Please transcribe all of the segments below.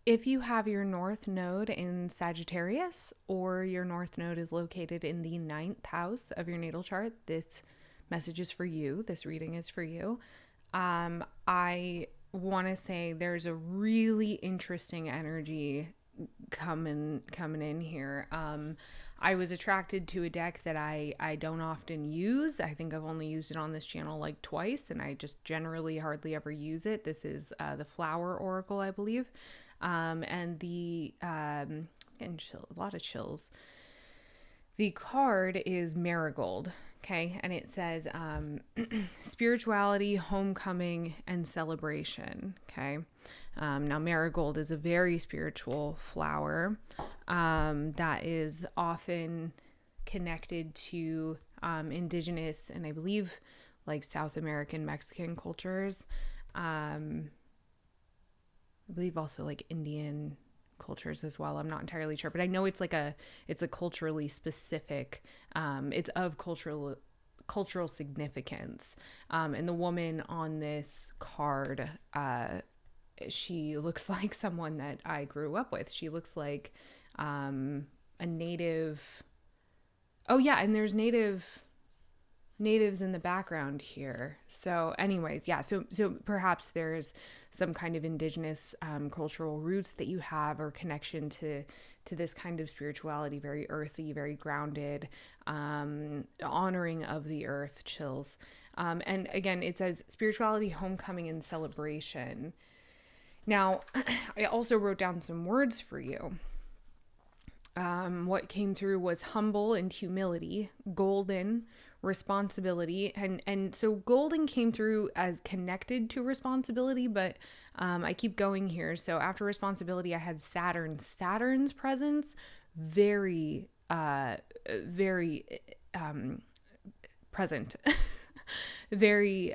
If you have your north node in Sagittarius or your north node is located in the ninth house of your natal chart, this message is for you. This reading is for you. I want to say there's a really interesting energy coming in here. I was attracted to a deck that I don't often use. I think I've only used it on this channel like twice, and I just generally hardly ever use it. This is the Flower Oracle, I believe. And the getting chill, a lot of chills. The card is Marigold, okay, and it says spirituality, homecoming, and celebration. Okay, now Marigold is a very spiritual flower that is often connected to indigenous and I believe like South American Mexican cultures. I believe also like Indian cultures as well. I'm not entirely sure, but I know it's a culturally specific, it's of cultural significance. And the woman on this card, she looks like someone that I grew up with. She looks like a native. Oh yeah, and there's natives in the background here. So anyways, yeah, so perhaps there's some kind of indigenous cultural roots that you have or connection to this kind of spirituality, very earthy, very grounded, honoring of the earth, chills. And again, it says spirituality, homecoming, and celebration. Now, I also wrote down some words for you. What came through was humble and humility, golden, responsibility, and so golden came through as connected to responsibility, but I keep going here. So after responsibility, I had Saturn's presence, very present. Very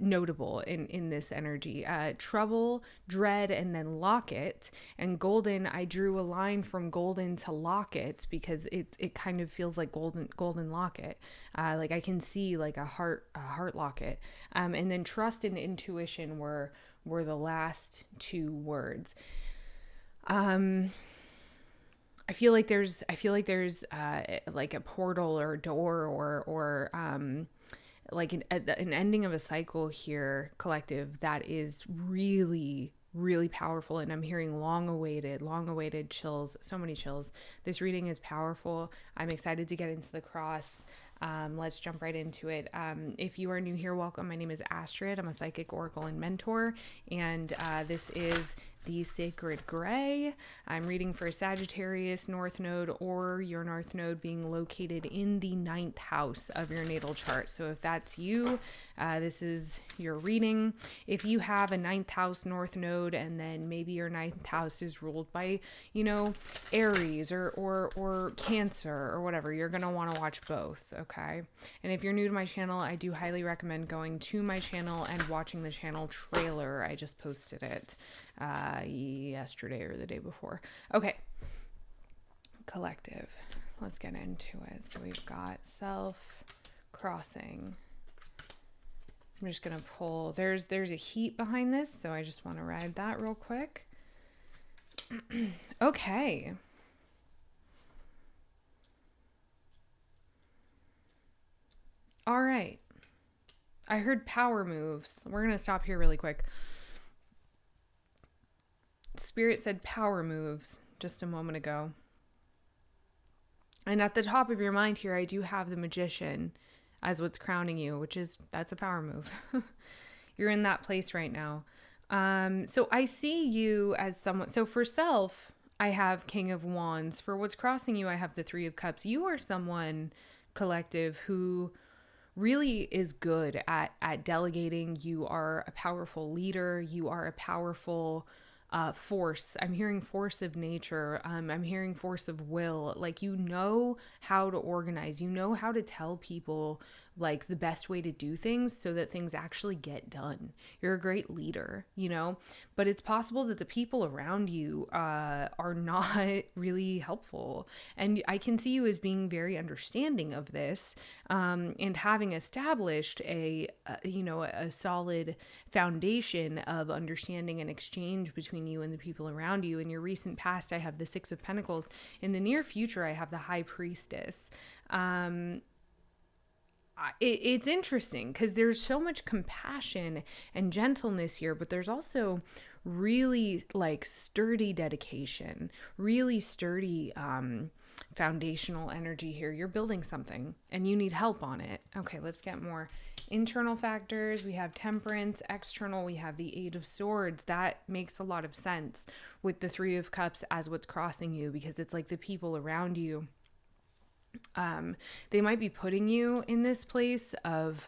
notable in this energy. Trouble, dread, and then locket. And golden, I drew a line from golden to locket because it kind of feels like golden locket. Like I can see like a heart locket. And then trust and intuition were the last two words. I feel like there's like a portal or door or like an ending of a cycle here, collective, that is really, really powerful. And I'm hearing long awaited chills, so many chills. This reading is powerful. I'm excited to get into the cross. Let's jump right into it. If you are new here, welcome. My name is Astrid. I'm a psychic oracle and mentor, and this is the Sacred Gray. I'm reading for Sagittarius North Node or your North Node being located in the ninth house of your natal chart. So if that's you, this is your reading. If you have a ninth house North Node and then maybe your ninth house is ruled by, Aries or Cancer or whatever, you're going to want to watch both, okay? And if you're new to my channel, I do highly recommend going to my channel and watching the channel trailer. I just posted it yesterday or the day before. Okay. Collective. Let's get into it. So we've got self, crossing. I'm just going to pull. There's a heat behind this, so I just want to ride that real quick. Okay. All right. I heard power moves. We're going to stop here really quick. Spirit said power moves just a moment ago. And at the top of your mind here, I do have the Magician as what's crowning you, that's a power move. You're in that place right now. So I see you as someone. So for self, I have King of Wands. For what's crossing you, I have the Three of Cups. You are someone, collective, who really is good at delegating. You are a powerful leader. You are a powerful force. I'm hearing force of nature. I'm hearing force of will. Like, you know how to organize. You know how to tell people like the best way to do things so that things actually get done. You're a great leader, you know, but it's possible that the people around you are not really helpful. And I can see you as being very understanding of this, and having established a solid foundation of understanding and exchange between you and the people around you. In your recent past, I have the Six of Pentacles. In the near future, I have the High Priestess. It's interesting because there's so much compassion and gentleness here, but there's also really like sturdy dedication, really sturdy foundational energy here. You're building something and you need help on it. Okay, let's get more internal factors. We have Temperance. External, we have the Eight of Swords. That makes a lot of sense with the Three of Cups as what's crossing you, because it's like the people around you. They might be putting you in this place of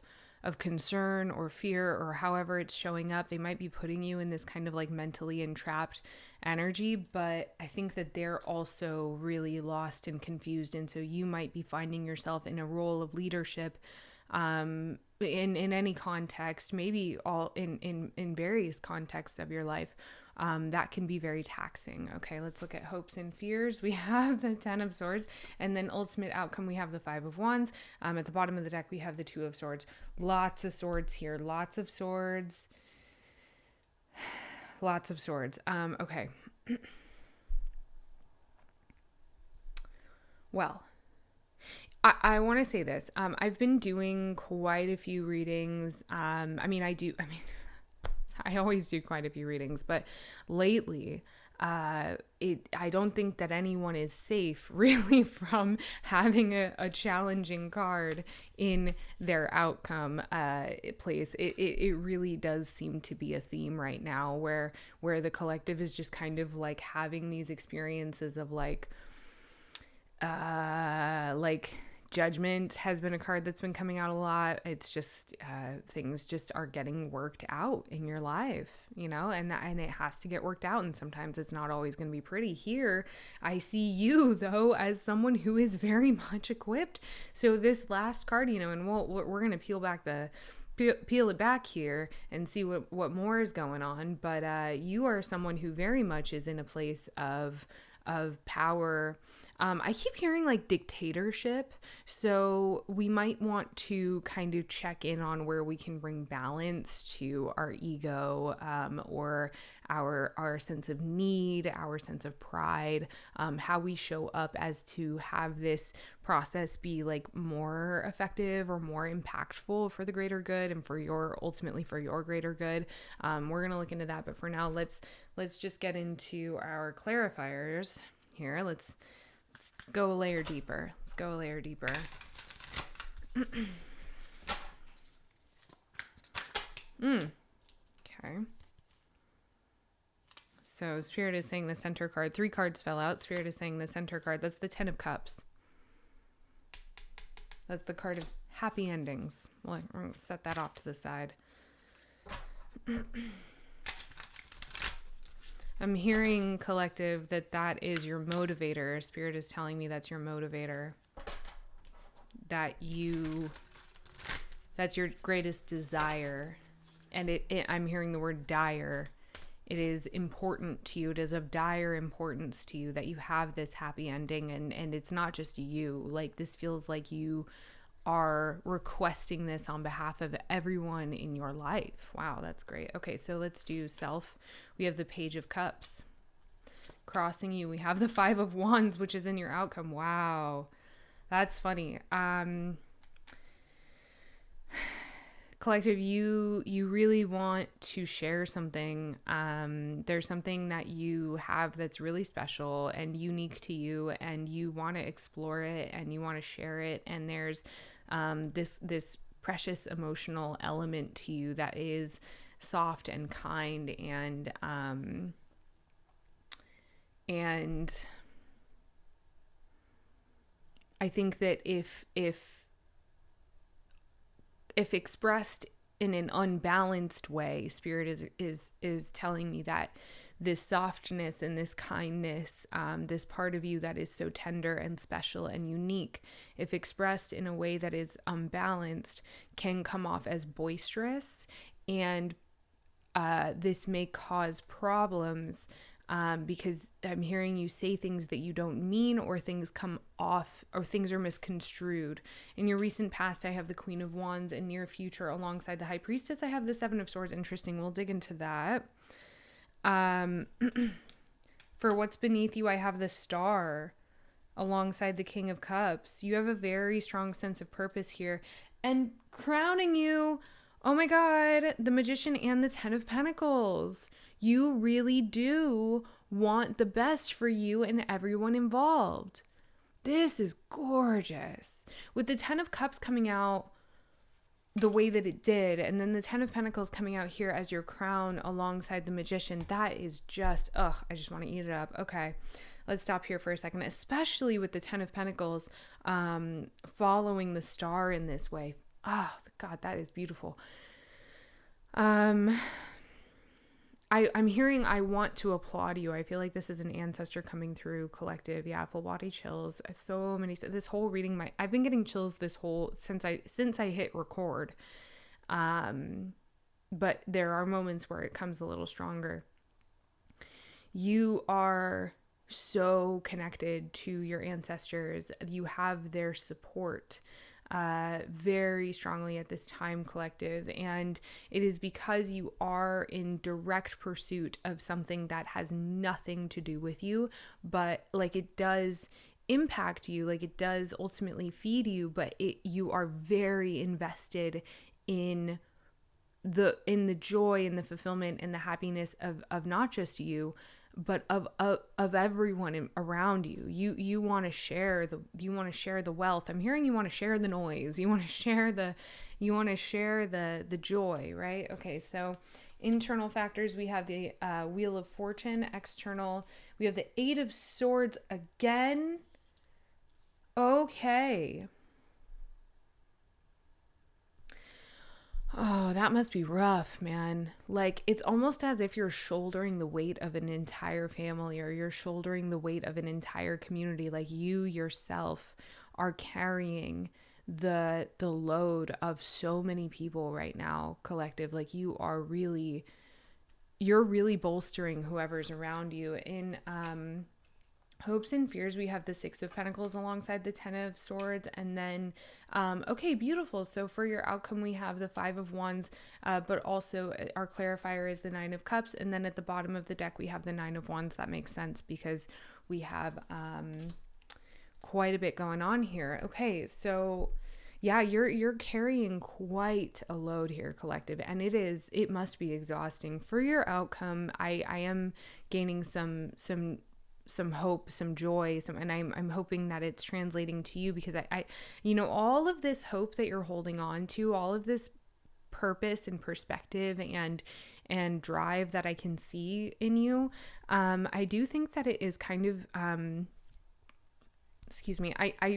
concern or fear, or however it's showing up. They might be putting you in this kind of like mentally entrapped energy, but I think that they're also really lost and confused. And so you might be finding yourself in a role of leadership, in any context, maybe all in various contexts of your life. That can be very taxing. Okay, let's look at hopes and fears. We have the Ten of Swords, and then ultimate outcome, we have the Five of Wands. At the bottom of the deck, we have the Two of Swords. Lots of swords here. Lots of swords. Lots of swords. Okay. Well, I want to say this. I've been doing quite a few readings. I always do quite a few readings, but lately, I don't think that anyone is safe really from having a challenging card in their outcome place. It really does seem to be a theme right now where the collective is just kind of like having these experiences of like Judgment has been a card that's been coming out a lot. It's just things just are getting worked out in your life, you know, and it has to get worked out. And sometimes it's not always going to be pretty. Here, I see you though as someone who is very much equipped. So this last card, you know, and we're going to peel it back here and see what more is going on. But you are someone who very much is in a place of power. I keep hearing like dictatorship, so we might want to kind of check in on where we can bring balance to our ego, or our sense of need, our sense of pride, how we show up as to have this process be like more effective or more impactful for the greater good and ultimately for your greater good. We're gonna look into that, but for now, let's just get into our clarifiers here. Let's go a layer deeper. Okay. So Spirit is saying the center card. 3 cards fell out. Spirit is saying the center card. That's the 10 of Cups. That's the card of happy endings. Well, I'm going to set that off to the side. I'm hearing, collective, that is your motivator. Spirit is telling me that's your motivator. That's your greatest desire. And I'm hearing the word dire. It is important to you. It is of dire importance to you that you have this happy ending. And it's not just you. Like, this feels like you are requesting this on behalf of everyone in your life. Wow, that's great. Okay, so let's do self. We have the Page of Cups. Crossing you, we have the Five of Wands, which is in your outcome. Wow, that's funny. Collective, you really want to share something. There's something that you have that's really special and unique to you, and you want to explore it and you want to share it. And there's this precious emotional element to you that is soft and kind, and I think that if expressed in an unbalanced way, Spirit is telling me that this softness and this kindness, this part of you that is so tender and special and unique, if expressed in a way that is unbalanced, can come off as boisterous. And this may cause problems because I'm hearing you say things that you don't mean, or things come off, or things are misconstrued. In your recent past, I have the Queen of Wands, and near future, alongside the High Priestess, I have the Seven of Swords. Interesting. We'll dig into that. For what's beneath you, I have the Star alongside the King of Cups. You have a very strong sense of purpose here. And crowning you, oh my God, the Magician and the Ten of Pentacles. You really do want the best for you and everyone involved. This is gorgeous. With the Ten of Cups coming out the way that it did, and then the Ten of Pentacles coming out here as your crown alongside the Magician, that is just, I just want to eat it up. Okay, let's stop here for a second, especially with the Ten of Pentacles following the Star in this way. Oh, God, that is beautiful. I'm hearing, I want to applaud you. I feel like this is an ancestor coming through, collective. Yeah, full body chills. So many, this whole reading, I've been getting chills since I hit record. But there are moments where it comes a little stronger. You are so connected to your ancestors. You have their support very strongly at this time, collective, and it is because you are in direct pursuit of something that has nothing to do with you, but like it does impact you, like it does ultimately feed you, but you are very invested in the joy and the fulfillment and the happiness of not just you, but of everyone around you. You want to share the wealth. I'm hearing you want to share the noise. You want to share the joy, right? Okay, so internal factors, we have the Wheel of Fortune. External, we have the Eight of Swords again. Okay. Oh, that must be rough, man. Like, it's almost as if you're shouldering the weight of an entire family, or you're shouldering the weight of an entire community. Like, you yourself are carrying the load of so many people right now, collective. Like, you're really bolstering whoever's around you. In hopes and fears, we have the Six of Pentacles alongside the Ten of Swords, and then okay, beautiful. So for your outcome, we have the Five of Wands, but also our clarifier is the Nine of Cups, and then at the bottom of the deck we have the Nine of Wands. That makes sense because we have quite a bit going on here. Okay, so yeah, you're carrying quite a load here, collective, and it must be exhausting. For your outcome, I am gaining some hope, some joy, and I'm hoping that it's translating to you, because I all of this hope that you're holding on to, all of this purpose and perspective and drive that I can see in you, I do think that it is kind of I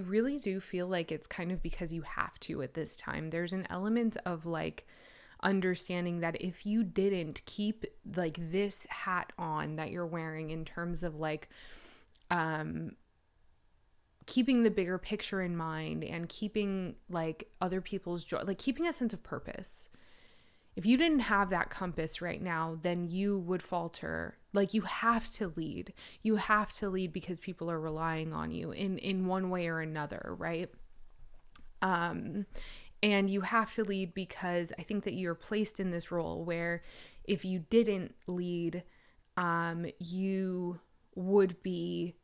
really do feel like it's kind of because you have to at this time. There's an element of like understanding that if you didn't keep like this hat on that you're wearing, in terms of like keeping the bigger picture in mind and keeping like other people's joy, like keeping a sense of purpose, if you didn't have that compass right now, then you would falter. Like, you have to lead because people are relying on you in one way or another, right? And you have to lead because I think that you're placed in this role where if you didn't lead, you would be,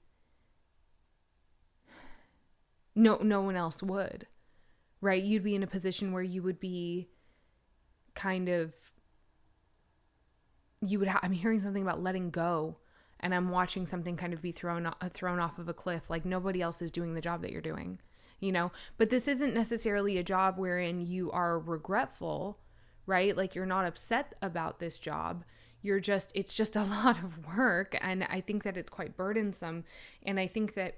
no one else would, right? You'd be in a position where you would be kind of, I'm hearing something about letting go, and I'm watching something kind of be thrown off of a cliff. Like, nobody else is doing the job that you're doing. But this isn't necessarily a job wherein you are regretful, right? Like, you're not upset about this job. it's just a lot of work. And I think that it's quite burdensome. And I think that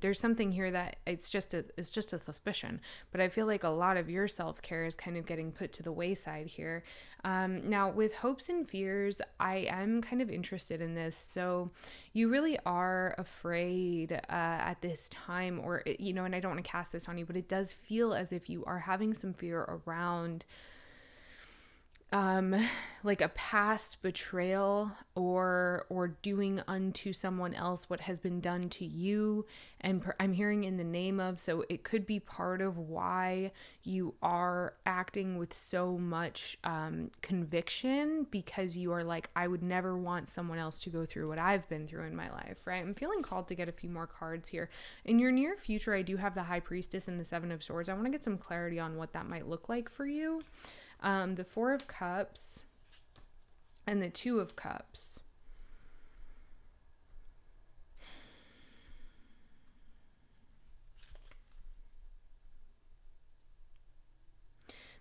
there's something here that it's just a suspicion, but I feel like a lot of your self-care is kind of getting put to the wayside here. Now with hopes and fears, I am kind of interested in this. So you really are afraid at this time, or, and I don't want to cast this on you, but it does feel as if you are having some fear around like a past betrayal or doing unto someone else what has been done to you. And I'm hearing in the name of, so it could be part of why you are acting with so much conviction, because you are like, I would never want someone else to go through what I've been through in my life, right? I'm feeling called to get a few more cards here. In your near future, I do have the High Priestess and the Seven of Swords. I want to get some clarity on what that might look like for you. The Four of Cups and the Two of Cups.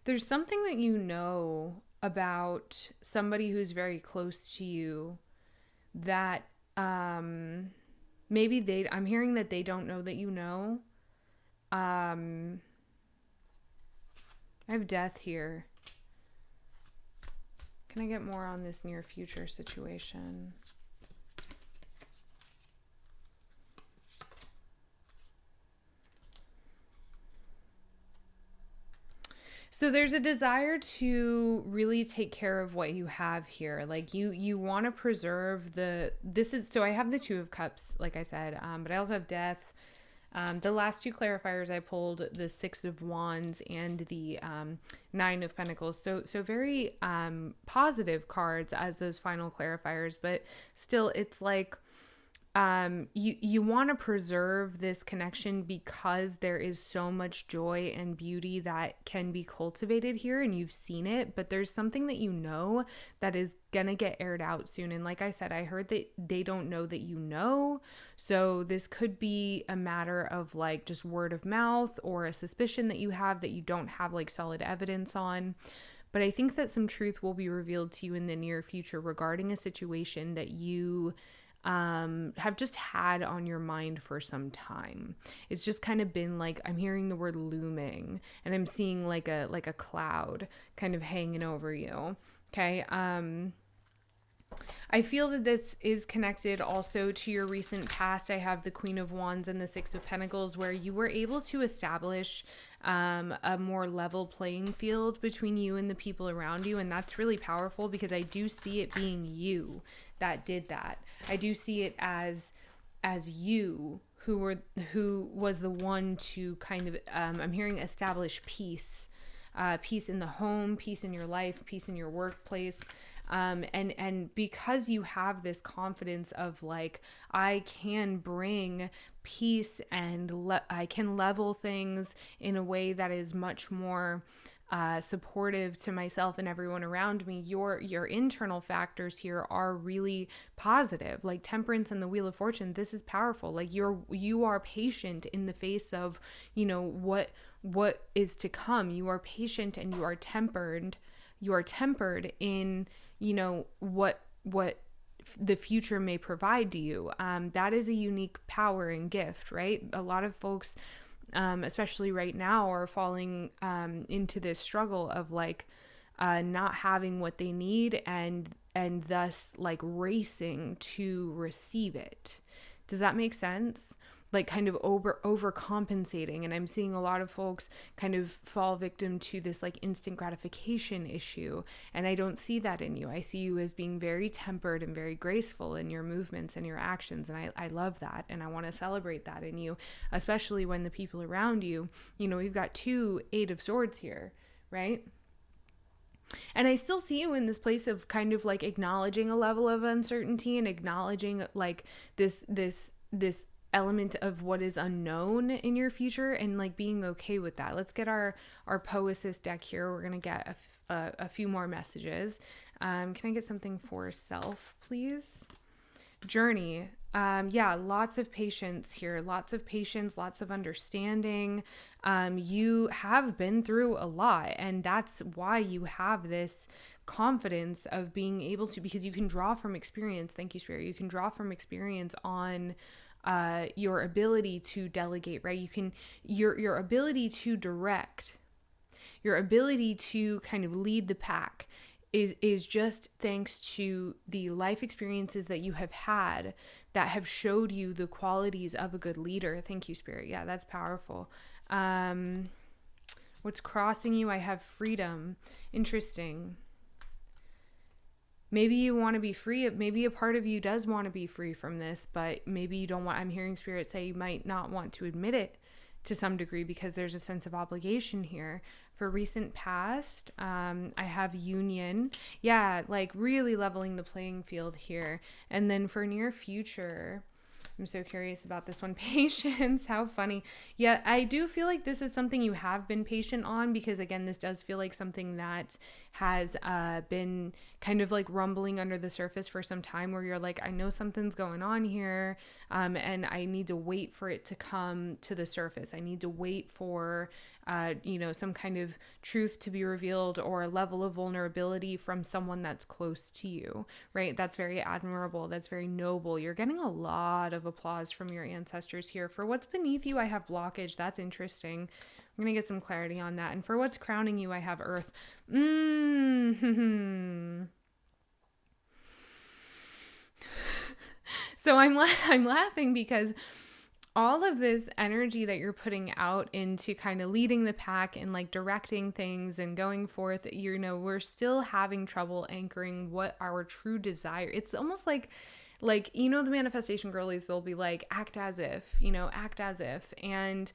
There's something that you know about somebody who's very close to you that maybe I'm hearing that they don't know that you know. I have Death here. Can I get more on this near future situation? So there's a desire to really take care of what you have here. Like you want to preserve so I have the Two of Cups, like I said, but I also have Death. The last two clarifiers I pulled, the Six of Wands and the Nine of Pentacles. So very positive cards as those final clarifiers, but still it's like you want to preserve this connection because there is so much joy and beauty that can be cultivated here, and you've seen it, but there's something that you know that is gonna get aired out soon. And like I said, I heard that they don't know that you know, so this could be a matter of like just word of mouth or a suspicion that you have that you don't have like solid evidence on. But I think that some truth will be revealed to you in the near future regarding a situation that you have just had on your mind for some time. It's just kind of been like, I'm hearing the word looming, and I'm seeing like a cloud kind of hanging over you. Okay. I feel that this is connected also to your recent past. I have the Queen of Wands and the Six of Pentacles, where you were able to establish a more level playing field between you and the people around you. And that's really powerful because I do see it being you that did that. I do see it as you who was the one to kind of, I'm hearing establish peace, peace in the home, peace in your life, peace in your workplace. And because you have this confidence of like, I can bring peace and I can level things in a way that is much more supportive to myself and everyone around me, your internal factors here are really positive. Like Temperance and the Wheel of Fortune, this is powerful. Like you are patient in the face of, what is to come. You are patient and you are tempered. You are tempered in what the future may provide to you. That is a unique power and gift, right? A lot of folks, especially right now, are falling into this struggle of like not having what they need and thus like racing to receive it. Does that make sense? Like kind of overcompensating. And I'm seeing a lot of folks kind of fall victim to this like instant gratification issue. And I don't see that in you. I see you as being very tempered and very graceful in your movements and your actions. And I love that. And I want to celebrate that in you, especially when the people around you, we've got two Eight of Swords here, right? And I still see you in this place of kind of like acknowledging a level of uncertainty and acknowledging like this element of what is unknown in your future and like being okay with that. Let's get our Poesis deck here. We're going to get a few more messages. Can I get something for self, please? Journey. Lots of patience here. Lots of patience, lots of understanding. You have been through a lot, and that's why you have this confidence of being able to, because you can draw from experience. Thank you, Spirit. You can draw from experience on your ability to delegate, right? You can, your ability to direct, your ability to kind of lead the pack is just thanks to the life experiences that you have had that have showed you the qualities of a good leader. Thank you, Spirit. Yeah, that's powerful. What's crossing you? I have freedom. Interesting. Maybe you want to be free. Maybe a part of you does want to be free from this, but maybe you don't want, I'm hearing Spirit say you might not want to admit it to some degree because there's a sense of obligation here. For recent past, I have union. Yeah, like really leveling the playing field here. And then for near future, I'm so curious about this one. Patience. How funny. Yeah, I do feel like this is something you have been patient on, because again, this does feel like something that has been kind of like rumbling under the surface for some time, where you're like, I know something's going on here, and I need to wait for it to come to the surface. I need to wait for some kind of truth to be revealed, or a level of vulnerability from someone that's close to you, right? That's very admirable. That's very noble. You're getting a lot of applause from your ancestors here. For what's beneath you, I have blockage. That's interesting. I'm going to get some clarity on that. And for what's crowning you, I have earth. So I'm laughing because all of this energy that you're putting out into kind of leading the pack and like directing things and going forth, we're still having trouble anchoring what our true desire. It's almost like the manifestation girlies, they'll be like, act as if, and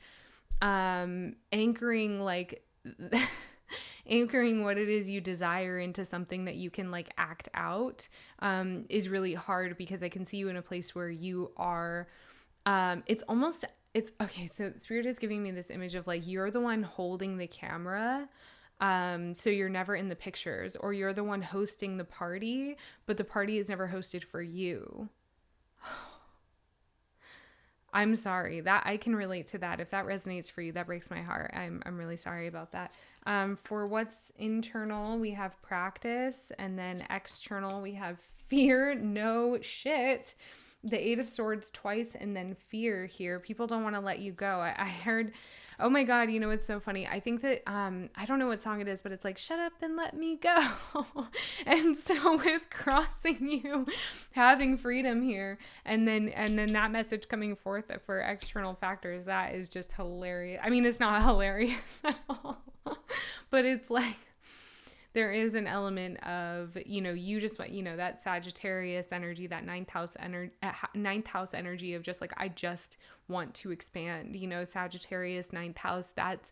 anchoring anchoring what it is you desire into something that you can like act out is really hard, because I can see you in a place where you are it's okay. So Spirit is giving me this image of like, you're the one holding the camera. So you're never in the pictures, or you're the one hosting the party, but the party is never hosted for you. I'm sorry that I can relate to that. If that resonates for you, that breaks my heart. I'm really sorry about that. For what's internal, we have practice, and then external, we have fear. No shit. The 8 of Swords twice, and then fear here. People don't want to let you go. I heard, oh my God, it's so funny. I think that, I don't know what song it is, but it's like, shut up and let me go. And so with crossing you, having freedom here, and then that message coming forth for external factors, that is just hilarious. I mean, it's not hilarious at all, but it's like, there is an element of, you just, that Sagittarius energy, that ninth house energy of just like, I just want to expand, Sagittarius, ninth house, that's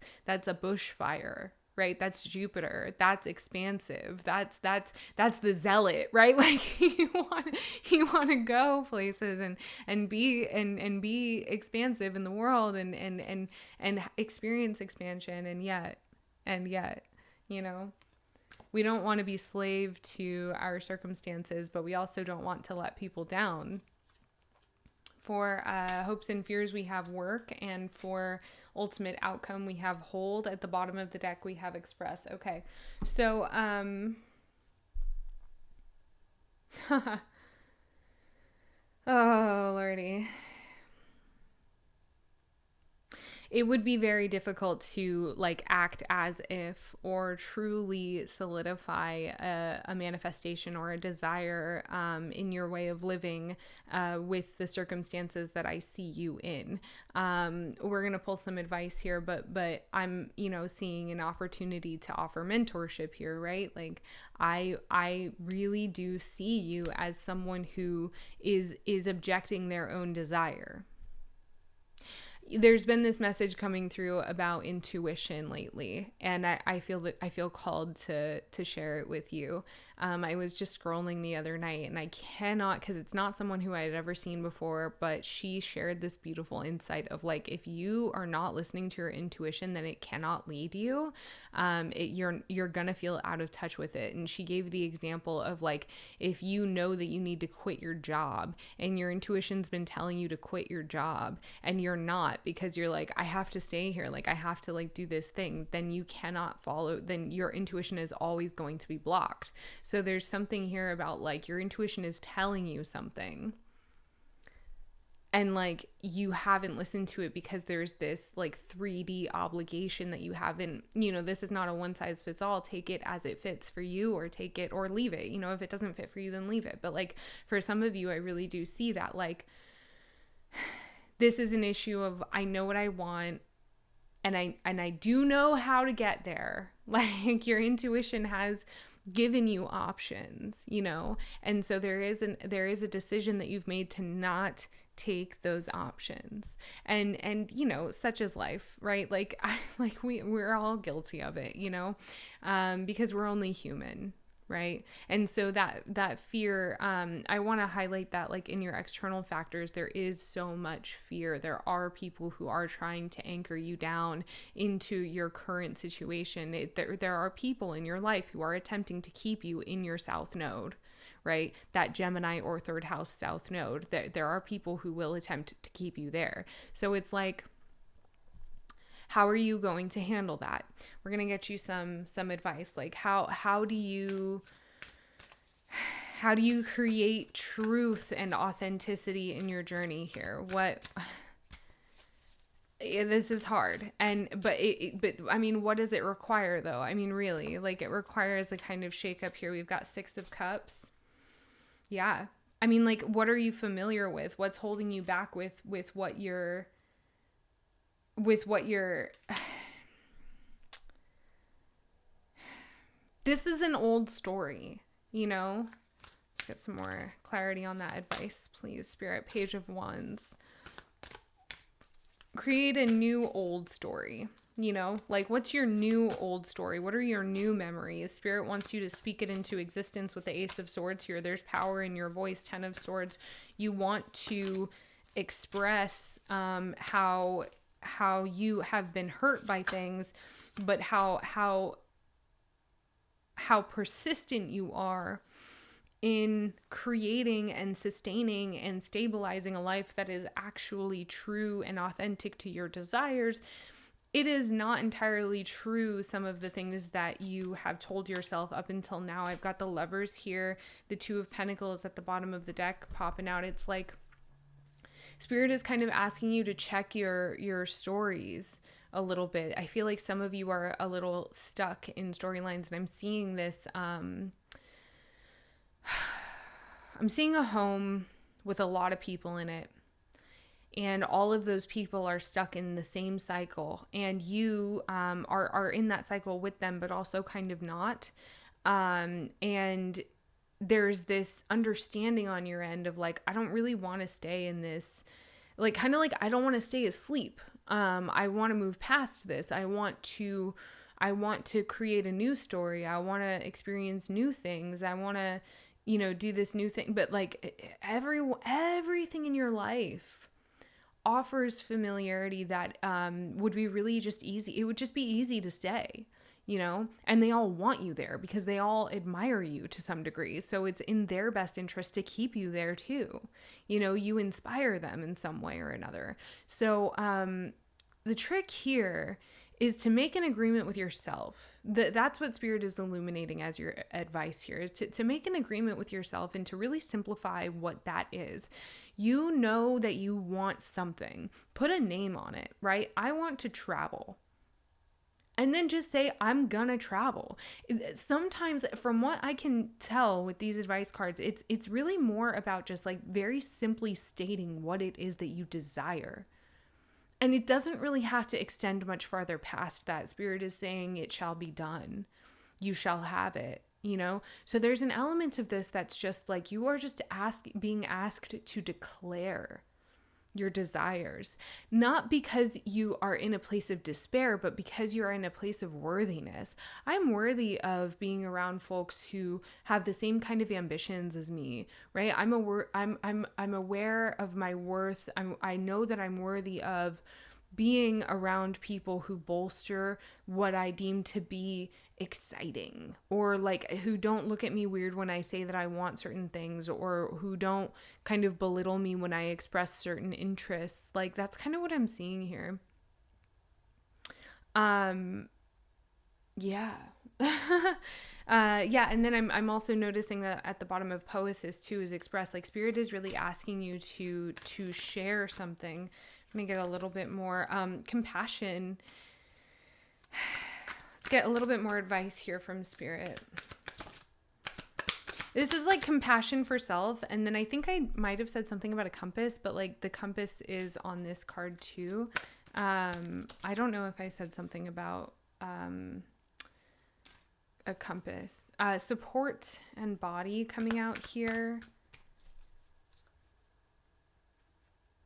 a bushfire, right? That's Jupiter. That's expansive. That's the zealot, right? Like you want to go places and be expansive in the world and experience expansion. And yet, we don't want to be slave to our circumstances, but we also don't want to let people down. For hopes and fears, we have work. And for ultimate outcome, we have hold. At the bottom of the deck, we have express. Okay. So, oh, Lordy. It would be very difficult to like act as if, or truly solidify a manifestation or a desire in your way of living with the circumstances that I see you in. We're going to pull some advice here, but I'm, seeing an opportunity to offer mentorship here, right? Like I really do see you as someone who is objecting their own desire. There's been this message coming through about intuition lately, and I feel called to share it with you. I was just scrolling the other night, and I cannot, because it's not someone who I had ever seen before, but she shared this beautiful insight of like, if you are not listening to your intuition, then it cannot lead you. You're gonna feel out of touch with it. And she gave the example of like, if you know that you need to quit your job, and your intuition's been telling you to quit your job, and you're not, not, because you're like, I have to stay here, like I have to like do this thing, then you cannot follow, then your intuition is always going to be blocked. So there's something here about like your intuition is telling you something, and like you haven't listened to it because there's this like 3D obligation that you haven't, this is not a one size fits all. Take it as it fits for you, or take it or leave it. If it doesn't fit for you, then leave it. But like for some of you, I really do see that like this is an issue of, I know what I want, and I do know how to get there. Like your intuition has given you options, and so there is a decision that you've made to not take those options, and such as life, right? Like we're all guilty of it, because we're only human, right? And so that fear, I want to highlight that like in your external factors, there is so much fear. There are people who are trying to anchor you down into your current situation. There are people in your life who are attempting to keep you in your south node, right? That Gemini or third house south node. There are people who will attempt to keep you there. So it's like, how are you going to handle that? We're going to get you some advice. Like how do you create truth and authenticity in your journey here? This is hard. But I mean, what does it require though? I mean, really, like it requires a kind of shake up here. We've got 6 of Cups. Yeah. I mean, like, what are you familiar with? What's holding you back with what you're this is an old story, Let's get some more clarity on that advice, please, Spirit. Page of Wands. Create a new old story. Like what's your new old story? What are your new memories? Spirit wants you to speak it into existence with the Ace of Swords here. There's power in your voice. 10 of Swords. You want to express how you have been hurt by things, but how persistent you are in creating and sustaining and stabilizing a life that is actually true and authentic to your desires. It is not entirely true, some of the things that you have told yourself up until now. I've got the Lovers here, the 2 of Pentacles at the bottom of the deck popping out. It's like Spirit is kind of asking you to check your stories a little bit. I feel like some of you are a little stuck in storylines, and I'm seeing this. I'm seeing a home with a lot of people in it. And all of those people are stuck in the same cycle, and you are in that cycle with them, but also kind of not. And there's this understanding on your end of like, I don't really want to stay in this, like kind of like I don't want to stay asleep. I want to move past this. I want to create a new story. I want to experience new things. I want to, do this new thing. But like everything in your life offers familiarity that would be really just easy. It would just be easy to stay, and they all want you there because they all admire you to some degree. So it's in their best interest to keep you there too. You inspire them in some way or another. So the trick here is to make an agreement with yourself. That's what Spirit is illuminating as your advice here, is to make an agreement with yourself and to really simplify what that is. You know that you want something. Put a name on it, right? I want to travel. And then just say, I'm gonna travel. Sometimes, from what I can tell with these advice cards, it's really more about just like very simply stating what it is that you desire. And it doesn't really have to extend much farther past that. Spirit is saying it shall be done. You shall have it, So there's an element of this that's just like you are just being asked to declare your desires, not because you are in a place of despair, but because you're in a place of worthiness. I'm worthy of being around folks who have the same kind of ambitions as me, right? I'm aware of my worth. I know that I'm worthy of being around people who bolster what I deem to be exciting, or like who don't look at me weird when I say that I want certain things, or who don't kind of belittle me when I express certain interests. Like that's kind of what I'm seeing here. Yeah. Yeah, and then I'm also noticing that at the bottom of Poesis too is expressed, like spirit is really asking you to share something. I'm gonna get a little bit more compassion. Let's get a little bit more advice here from spirit. This is like compassion for self, and then I think I might have said something about a compass, but like the compass is on this card too. I don't know if I said something about a compass. Support and body coming out here.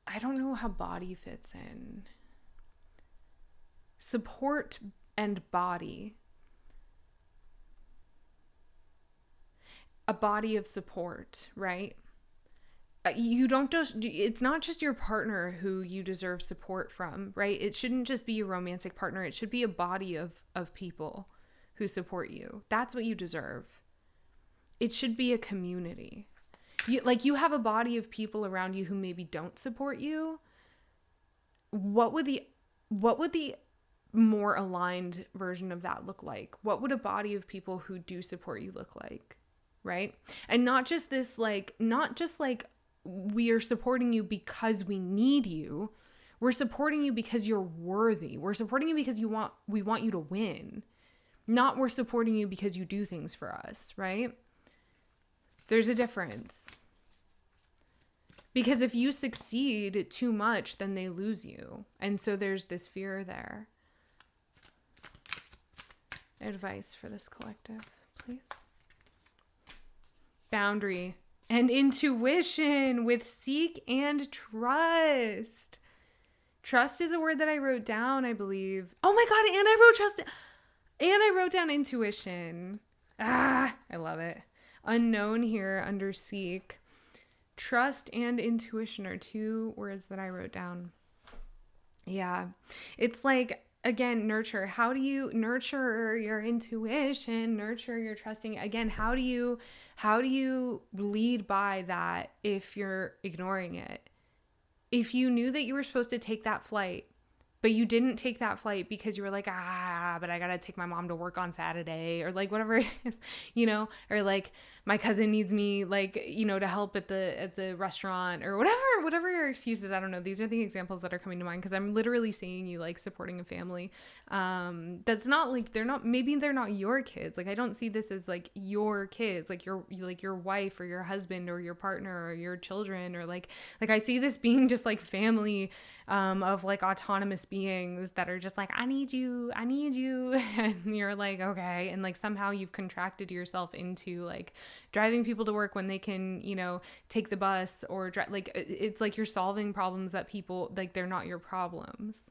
I don't know how body fits in. Support and body. A body of support, right? You don't just, it's not just your partner who you deserve support from, right? It shouldn't just be your romantic partner. It should be a body of people who support you. That's what you deserve. It should be a community. You have a body of people around you who maybe don't support you. What would the more aligned version of that look like? What would a body of people who do support you look like? Right? And not just we are supporting you because we need you. We're supporting you because you're worthy. We're supporting you because we want you to win. Not we're supporting you because you do things for us, right? There's a difference. Because if you succeed too much, then they lose you. And so there's this fear there. Advice for this collective, please. Boundary and intuition with seek and trust. Trust is a word that I wrote down, I believe. Oh my God, and I wrote trust. And I wrote down intuition. I love it. Unknown here under seek. Trust and intuition are two words that I wrote down. Yeah. It's like, again, nurture. How do you nurture your intuition, nurture your trusting? Again, how do you lead by that if you're ignoring it? If you knew that you were supposed to take that flight, but you didn't take that flight because you were like, but I gotta take my mom to work on Saturday, or like whatever it is, or like my cousin needs me, like, to help at the restaurant, or whatever your excuses. I don't know. These are the examples that are coming to mind because I'm literally seeing you like supporting a family. That's not like maybe they're not your kids. Like I don't see this as like your kids, like your wife or your husband or your partner or your children, or like I see this being just like family of like autonomous beings that are just like, I need you. And you're like, okay. And like somehow you've contracted yourself into like driving people to work when they can, take the bus or like, it's like you're solving problems that people like, they're not your problems.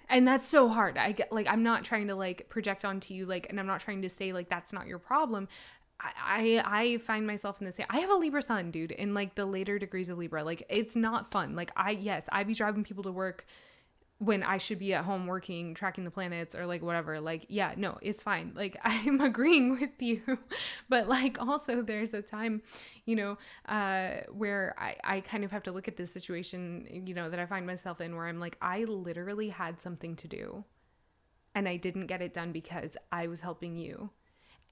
And that's so hard. I get like, I'm not trying to like project onto you, like, and I'm not trying to say like, that's not your problem. I find myself in this. I have a Libra sun, dude, in like the later degrees of Libra. Like it's not fun. Like I be driving people to work when I should be at home working, tracking the planets, or like whatever. Like, yeah, no, it's fine. Like I'm agreeing with you, but like also there's a time, where I kind of have to look at this situation, that I find myself in, where I'm like, I literally had something to do and I didn't get it done because I was helping you.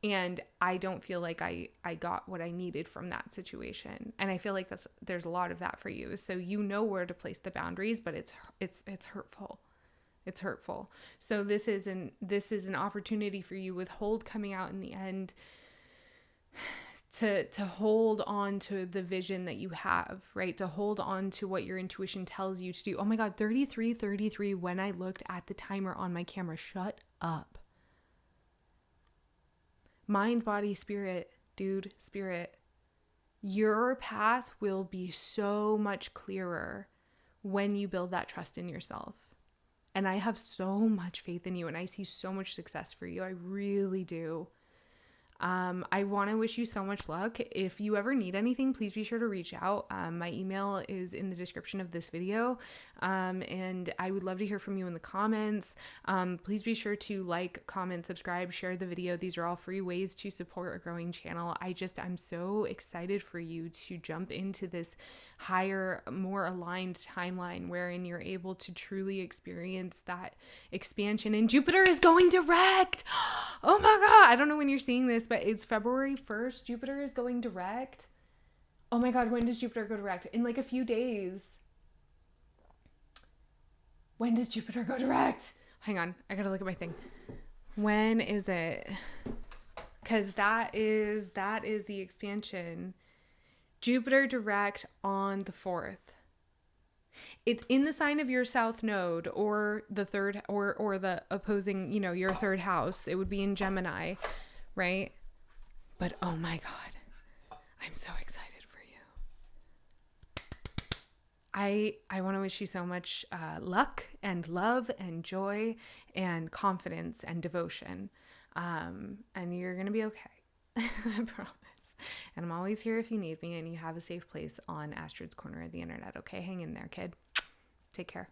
And I don't feel like I got what I needed from that situation. And I feel like there's a lot of that for you. So you know where to place the boundaries, but it's hurtful. It's hurtful. So this is an opportunity for you, with hold coming out in the end, to hold on to the vision that you have, right? To hold on to what your intuition tells you to do. Oh my God, 33:33 when I looked at the timer on my camera. Shut up. Mind, body, spirit, dude, spirit. Your path will be so much clearer when you build that trust in yourself. And I have so much faith in you, and I see so much success for you. I really do. I want to wish you so much luck. If you ever need anything, please be sure to reach out. My email is in the description of this video. And I would love to hear from you in the comments. Please be sure to like, comment, subscribe, share the video. These are all free ways to support a growing channel. I'm so excited for you to jump into this higher, more aligned timeline wherein you're able to truly experience that expansion. And Jupiter is going direct. Oh my God. I don't know when you're seeing this, but it's February 1st. Jupiter is going direct. Oh my God. When does Jupiter go direct? In like a few days. When does Jupiter go direct? Hang on. I gotta look at my thing. When is it? Because that is the expansion. Jupiter direct on the 4th. It's in the sign of your south node or the third or the opposing, your third house. It would be in Gemini, right? But oh my God, I'm so excited for you. I want to wish you so much luck and love and joy and confidence and devotion. And you're going to be okay. I promise. And I'm always here if you need me, and you have a safe place on Astrid's Corner of the Internet. Okay, hang in there, kid. Take care.